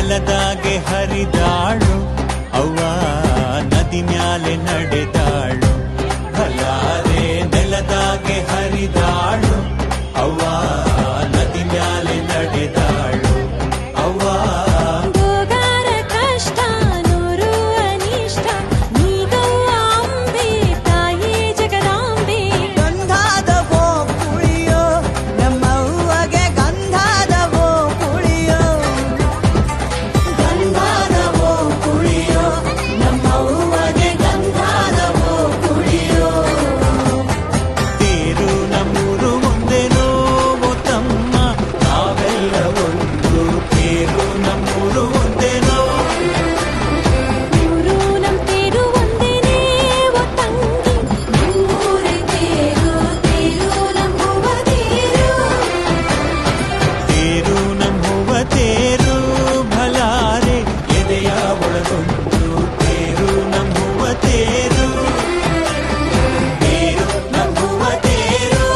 ನೆಲದಾಗೆ ಹರಿದಾಳು ಅವ್ವ ನದಿ ಮ್ಯಾಲೆ ನಡೆದಾಳು ಬಲಾರೆ ನೆಲದಾಗೆ ಹರಿದಾಳು ಅವ್ವ ನದಿ ಮ್ಯಾಲೆ ನಡೆದಾಳು ಅವ್ವ ಗೋಗಾರ ಕಷ್ಟ ನೂರು ಅನಿಷ್ಟ ನೀಗವ್ವ ಅಂಬೆ ತಾಯಿ ಜಗದಾಂಬೆ ಗಂಧಾದವೋ ಕುಳಿಯೋ ನಮ್ಮವ್ವಗೆ ಗಂಧಾದವೋ ಕುಳಿಯೋ ಗಂಧಾದವೋ ಕುಳಿಯೋ ನಮ್ಮವ್ವಗೆ ಗಂಧಾದವೋ ಕುಳಿಯೋ ತೇರು ನಮ್ಮೂರು ಒಂದೇನೋ ತಮ್ಮ ನಾವೆಲ್ಲ ಒಂದು ತೇರು ನಮ್ಮೂರು ಒಂದೇನೋ ಊರು ನಮ್ ತೇರು ಒಂದೇನೇ ಓ ತಂಗಿ ನಮ್ಮೂರೇ ತೇರು ತೇರು ನಮ್ಮವ್ವ ತೇರು ತೇರು ನಮ್ಮವ್ವ ತೇರು ಭಲಾರೆ ಎದೆಯ ಒಳಗೊಂಡು ತೇರು ನಮ್ಮವ್ವ ತೇರು ತೇರು ನಮ್ಮವ್ವ ತೇರು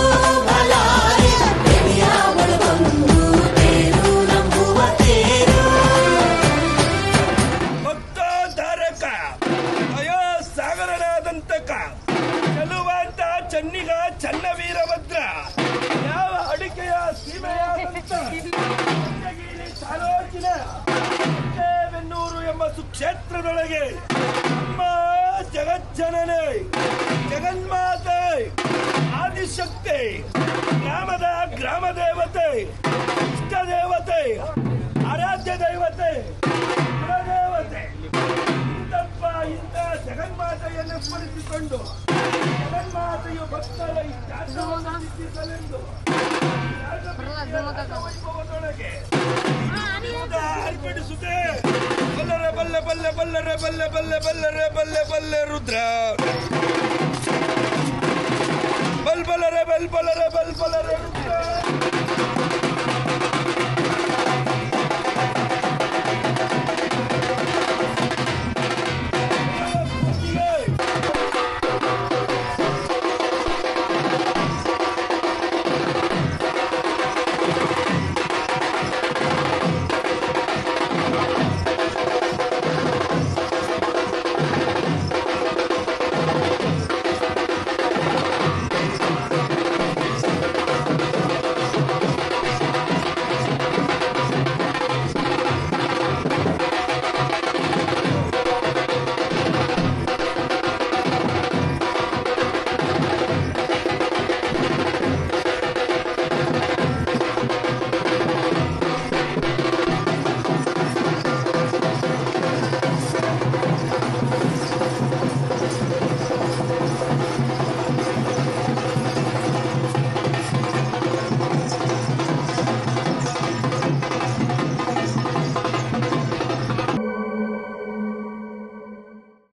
ಭಲಾರೆ ಎದೆಯ ಒಳಗೊಂಡು ತೇರು ನಮ್ಮವ್ವ ತೇರು ಭಕ್ತೋದ್ಧಾರಕ ಅಯೋ ಸಾಗರನಾದಂತಕ ಚೆಲುವಾಂತ ಚನ್ನಿಗ ಚನ್ನ ವೀರಭದ್ರ ಯಾವ ಅಡಿಕೆಯ ಸೀಮೆಯಾದಂತ ಉದ್ಯಗಿರಿ ಚಾಲೋಚಿನ ಬೆನ್ನೂರು ಎಂಬ ಸುಕ್ಷೇತ್ರದೊಳಗೆ ನಮ್ಮ ಜಗಜ್ಜನನೆ ಜಗನ್ಮಾತೆ ಆದಿಶಕ್ತಿ ಗ್ರಾಮ ದೇವತೆ ಇಷ್ಟ ದೇವತೆ ಆರಾಧ್ಯ ದೈವತೆ ಕುಲದೇವತೆ ಇಂತಪ್ಪ ಇಂಥ ಜಗನ್ಮಾತೆಯನ್ನು ಸ್ಮರಿಸಿಕೊಂಡು ಜಗನ್ಮಾತೆಯು ಭಕ್ತರ ಇಷ್ಟಾರ್ಥವನ್ನು ಸಿದ್ಧಿಸಲೆಂದು ವೈಭವದೊಳಗೆ ಅರ್ಪಡಿಸುತ್ತೆ ಬಲ್ಲರೆ ಬಲ್ಲೆ ಬಲ್ಲೆ ಬಲ್ಲರೆ ಬಲ್ಲೆ ಬಲ್ಲೆ ಬಲ್ಲರೆ ಬಲ್ಲೆ ಬಲ್ಲೆ ರುದ್ರ ಬಲ್ಬಲರೆ ಬಲ್ಬಲರೆ ಬಲ್ಬಲರೆ ರುದ್ರ